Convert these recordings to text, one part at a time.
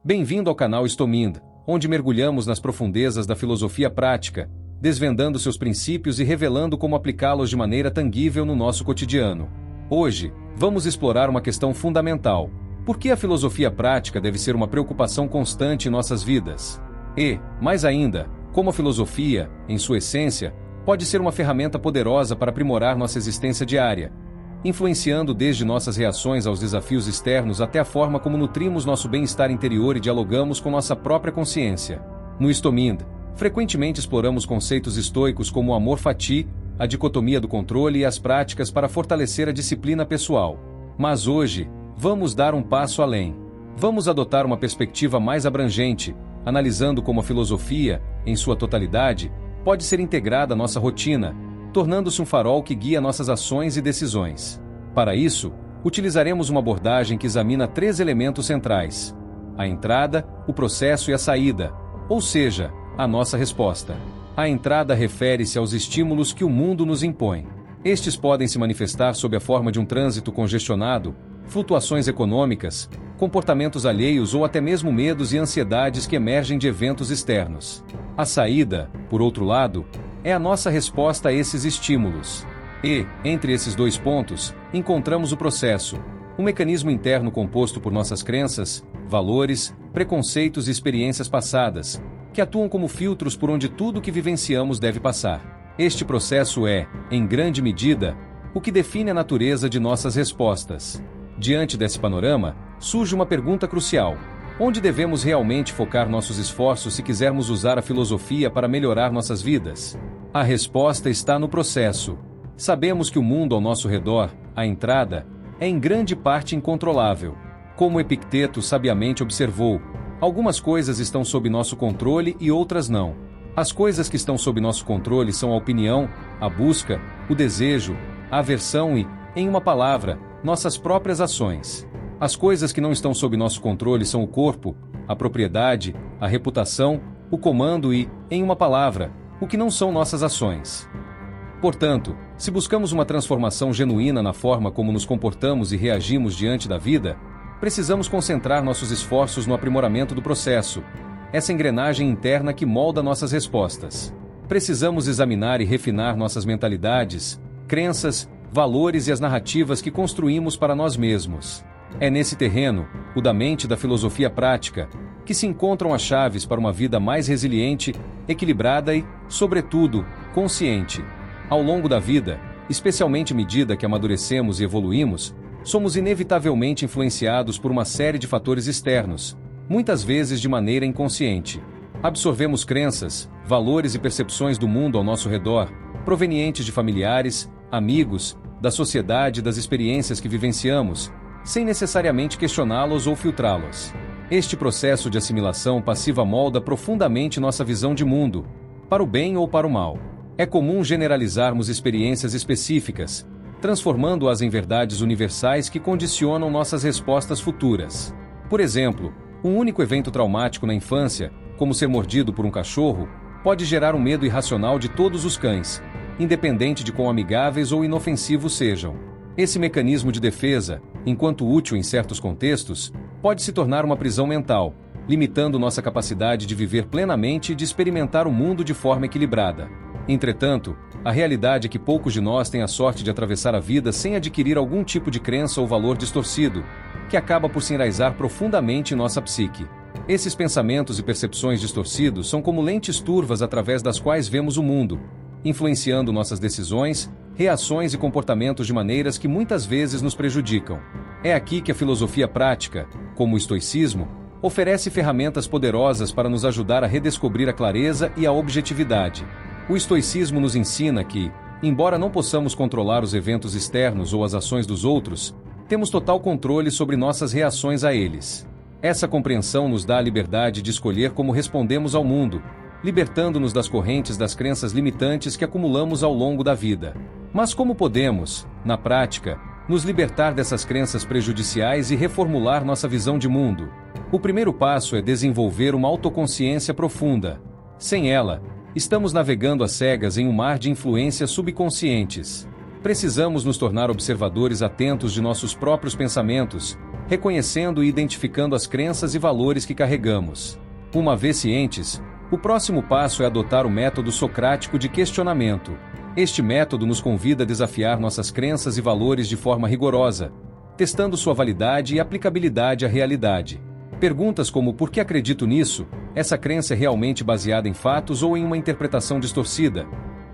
Bem-vindo ao canal Stomind, onde mergulhamos nas profundezas da filosofia prática, desvendando seus princípios e revelando como aplicá-los de maneira tangível no nosso cotidiano. Hoje, vamos explorar uma questão fundamental: por que a filosofia prática deve ser uma preocupação constante em nossas vidas? E, mais ainda, como a filosofia, em sua essência, pode ser uma ferramenta poderosa para aprimorar nossa existência diária, influenciando desde nossas reações aos desafios externos até a forma como nutrimos nosso bem-estar interior e dialogamos com nossa própria consciência. No Stomind, frequentemente exploramos conceitos estoicos como o amor fati, a dicotomia do controle e as práticas para fortalecer a disciplina pessoal. Mas hoje, vamos dar um passo além. Vamos adotar uma perspectiva mais abrangente, analisando como a filosofia, em sua totalidade, pode ser integrada à nossa rotina, tornando-se um farol que guia nossas ações e decisões. Para isso, utilizaremos uma abordagem que examina 3 elementos centrais: a entrada, o processo e a saída, ou seja, a nossa resposta. A entrada refere-se aos estímulos que o mundo nos impõe. Estes podem se manifestar sob a forma de um trânsito congestionado, flutuações econômicas, comportamentos alheios ou até mesmo medos e ansiedades que emergem de eventos externos. A saída, por outro lado, é a nossa resposta a esses estímulos. E, entre esses 2 pontos, encontramos o processo, um mecanismo interno composto por nossas crenças, valores, preconceitos e experiências passadas, que atuam como filtros por onde tudo o que vivenciamos deve passar. Este processo é, em grande medida, o que define a natureza de nossas respostas. Diante desse panorama, surge uma pergunta crucial: onde devemos realmente focar nossos esforços se quisermos usar a filosofia para melhorar nossas vidas? A resposta está no processo. Sabemos que o mundo ao nosso redor, a entrada, é em grande parte incontrolável. Como Epicteto sabiamente observou, algumas coisas estão sob nosso controle e outras não. As coisas que estão sob nosso controle são a opinião, a busca, o desejo, a aversão e, em uma palavra, nossas próprias ações. As coisas que não estão sob nosso controle são o corpo, a propriedade, a reputação, o comando e, em uma palavra, o que não são nossas ações. Portanto, se buscamos uma transformação genuína na forma como nos comportamos e reagimos diante da vida, precisamos concentrar nossos esforços no aprimoramento do processo, essa engrenagem interna que molda nossas respostas. Precisamos examinar e refinar nossas mentalidades, crenças, valores e as narrativas que construímos para nós mesmos. É nesse terreno, o da mente da filosofia prática, que se encontram as chaves para uma vida mais resiliente, equilibrada e, sobretudo, consciente. Ao longo da vida, especialmente à medida que amadurecemos e evoluímos, somos inevitavelmente influenciados por uma série de fatores externos, muitas vezes de maneira inconsciente. Absorvemos crenças, valores e percepções do mundo ao nosso redor, provenientes de familiares, amigos, da sociedade e das experiências que vivenciamos, sem necessariamente questioná-los ou filtrá-los. Este processo de assimilação passiva molda profundamente nossa visão de mundo, para o bem ou para o mal. É comum generalizarmos experiências específicas, transformando-as em verdades universais que condicionam nossas respostas futuras. Por exemplo, um único evento traumático na infância, como ser mordido por um cachorro, pode gerar um medo irracional de todos os cães, independente de quão amigáveis ou inofensivos sejam. Esse mecanismo de defesa, enquanto útil em certos contextos, pode se tornar uma prisão mental, limitando nossa capacidade de viver plenamente e de experimentar o mundo de forma equilibrada. Entretanto, a realidade é que poucos de nós têm a sorte de atravessar a vida sem adquirir algum tipo de crença ou valor distorcido, que acaba por se enraizar profundamente em nossa psique. Esses pensamentos e percepções distorcidos são como lentes turvas através das quais vemos o mundo, influenciando nossas decisões, reações e comportamentos de maneiras que muitas vezes nos prejudicam. É aqui que a filosofia prática, como o estoicismo, oferece ferramentas poderosas para nos ajudar a redescobrir a clareza e a objetividade. O estoicismo nos ensina que, embora não possamos controlar os eventos externos ou as ações dos outros, temos total controle sobre nossas reações a eles. Essa compreensão nos dá a liberdade de escolher como respondemos ao mundo, libertando-nos das correntes das crenças limitantes que acumulamos ao longo da vida. Mas como podemos, na prática, nos libertar dessas crenças prejudiciais e reformular nossa visão de mundo? O primeiro passo é desenvolver uma autoconsciência profunda. Sem ela, estamos navegando às cegas em um mar de influências subconscientes. Precisamos nos tornar observadores atentos de nossos próprios pensamentos, reconhecendo e identificando as crenças e valores que carregamos. Uma vez cientes, o próximo passo é adotar o método socrático de questionamento. Este método nos convida a desafiar nossas crenças e valores de forma rigorosa, testando sua validade e aplicabilidade à realidade. Perguntas como por que acredito nisso? Essa crença é realmente baseada em fatos ou em uma interpretação distorcida?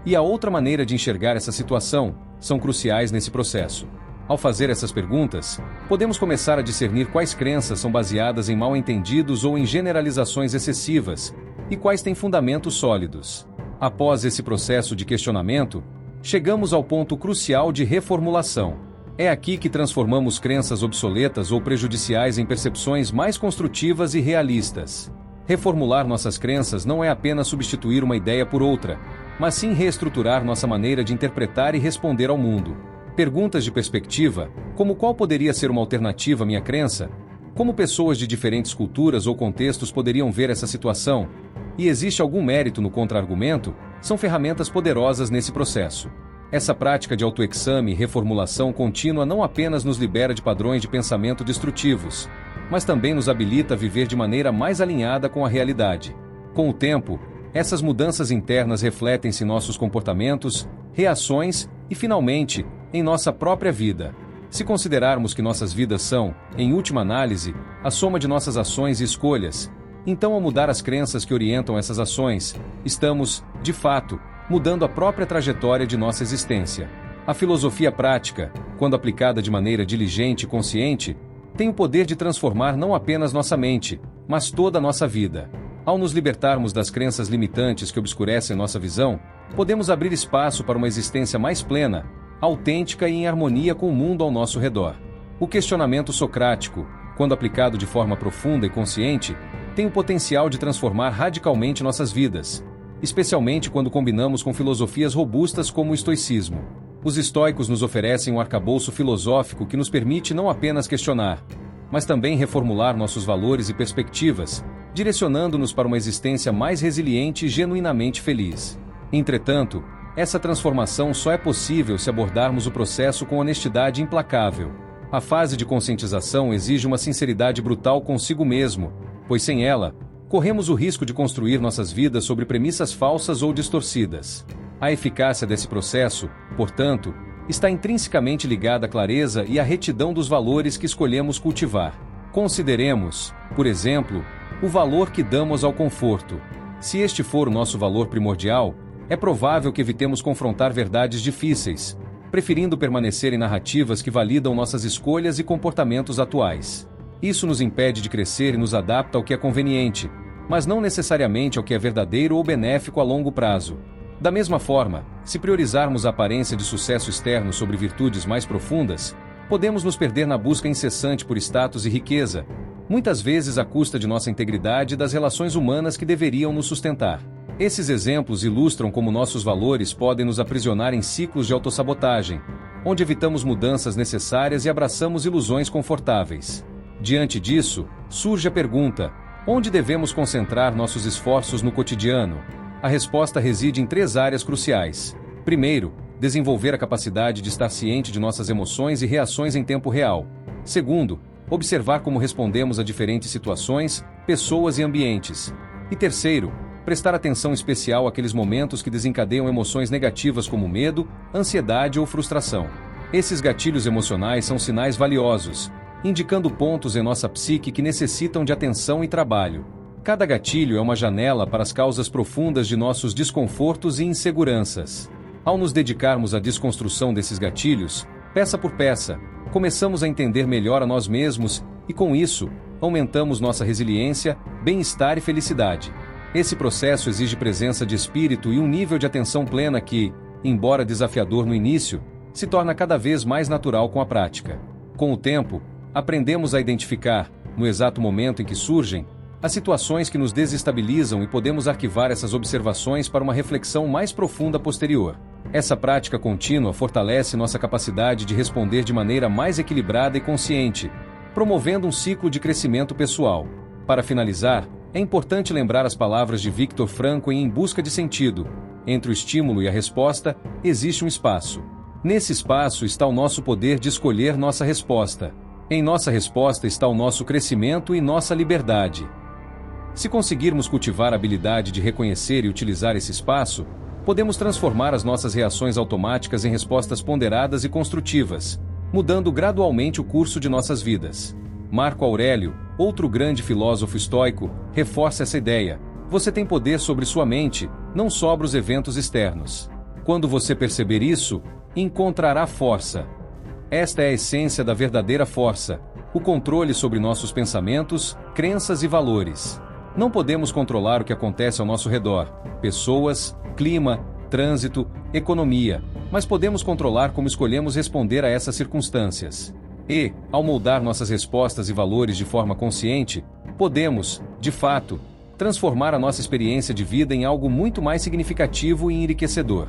E a outra maneira de enxergar essa situação são cruciais nesse processo. Ao fazer essas perguntas, podemos começar a discernir quais crenças são baseadas em mal-entendidos ou em generalizações excessivas, e quais têm fundamentos sólidos. Após esse processo de questionamento, chegamos ao ponto crucial de reformulação. É aqui que transformamos crenças obsoletas ou prejudiciais em percepções mais construtivas e realistas. Reformular nossas crenças não é apenas substituir uma ideia por outra, mas sim reestruturar nossa maneira de interpretar e responder ao mundo. Perguntas de perspectiva, como qual poderia ser uma alternativa à minha crença? Como pessoas de diferentes culturas ou contextos poderiam ver essa situação? E existe algum mérito no contra-argumento? São ferramentas poderosas nesse processo. Essa prática de autoexame e reformulação contínua não apenas nos libera de padrões de pensamento destrutivos, mas também nos habilita a viver de maneira mais alinhada com a realidade. Com o tempo, essas mudanças internas refletem-se em nossos comportamentos, reações e, finalmente, em nossa própria vida. Se considerarmos que nossas vidas são, em última análise, a soma de nossas ações e escolhas, então ao mudar as crenças que orientam essas ações, estamos, de fato, mudando a própria trajetória de nossa existência. A filosofia prática, quando aplicada de maneira diligente e consciente, tem o poder de transformar não apenas nossa mente, mas toda a nossa vida. Ao nos libertarmos das crenças limitantes que obscurecem nossa visão, podemos abrir espaço para uma existência mais plena, autêntica e em harmonia com o mundo ao nosso redor. O questionamento socrático, quando aplicado de forma profunda e consciente, tem o potencial de transformar radicalmente nossas vidas, especialmente quando combinamos com filosofias robustas como o estoicismo. Os estoicos nos oferecem um arcabouço filosófico que nos permite não apenas questionar, mas também reformular nossos valores e perspectivas, direcionando-nos para uma existência mais resiliente e genuinamente feliz. Entretanto, essa transformação só é possível se abordarmos o processo com honestidade implacável. A fase de conscientização exige uma sinceridade brutal consigo mesmo, pois sem ela, corremos o risco de construir nossas vidas sobre premissas falsas ou distorcidas. A eficácia desse processo, portanto, está intrinsecamente ligada à clareza e à retidão dos valores que escolhemos cultivar. Consideremos, por exemplo, o valor que damos ao conforto. Se este for o nosso valor primordial, é provável que evitemos confrontar verdades difíceis, preferindo permanecer em narrativas que validam nossas escolhas e comportamentos atuais. Isso nos impede de crescer e nos adapta ao que é conveniente, mas não necessariamente ao que é verdadeiro ou benéfico a longo prazo. Da mesma forma, se priorizarmos a aparência de sucesso externo sobre virtudes mais profundas, podemos nos perder na busca incessante por status e riqueza, muitas vezes à custa de nossa integridade e das relações humanas que deveriam nos sustentar. Esses exemplos ilustram como nossos valores podem nos aprisionar em ciclos de autossabotagem, onde evitamos mudanças necessárias e abraçamos ilusões confortáveis. Diante disso, surge a pergunta: onde devemos concentrar nossos esforços no cotidiano? A resposta reside em 3 áreas cruciais. Primeiro, desenvolver a capacidade de estar ciente de nossas emoções e reações em tempo real. Segundo, observar como respondemos a diferentes situações, pessoas e ambientes. E terceiro, prestar atenção especial àqueles momentos que desencadeiam emoções negativas como medo, ansiedade ou frustração. Esses gatilhos emocionais são sinais valiosos, indicando pontos em nossa psique que necessitam de atenção e trabalho. Cada gatilho é uma janela para as causas profundas de nossos desconfortos e inseguranças. Ao nos dedicarmos à desconstrução desses gatilhos, peça por peça, começamos a entender melhor a nós mesmos e, com isso, aumentamos nossa resiliência, bem-estar e felicidade. Esse processo exige presença de espírito e um nível de atenção plena que, embora desafiador no início, se torna cada vez mais natural com a prática. Com o tempo, aprendemos a identificar, no exato momento em que surgem, as situações que nos desestabilizam e podemos arquivar essas observações para uma reflexão mais profunda posterior. Essa prática contínua fortalece nossa capacidade de responder de maneira mais equilibrada e consciente, promovendo um ciclo de crescimento pessoal. Para finalizar, é importante lembrar as palavras de Viktor Frankl em Busca de Sentido. Entre o estímulo e a resposta, existe um espaço. Nesse espaço está o nosso poder de escolher nossa resposta. Em nossa resposta está o nosso crescimento e nossa liberdade. Se conseguirmos cultivar a habilidade de reconhecer e utilizar esse espaço, podemos transformar as nossas reações automáticas em respostas ponderadas e construtivas, mudando gradualmente o curso de nossas vidas. Marco Aurélio, outro grande filósofo estoico, reforça essa ideia. Você tem poder sobre sua mente, não sobre os eventos externos. Quando você perceber isso, encontrará força. Esta é a essência da verdadeira força, o controle sobre nossos pensamentos, crenças e valores. Não podemos controlar o que acontece ao nosso redor, pessoas, clima, trânsito, economia, mas podemos controlar como escolhemos responder a essas circunstâncias. E, ao moldar nossas respostas e valores de forma consciente, podemos, de fato, transformar a nossa experiência de vida em algo muito mais significativo e enriquecedor.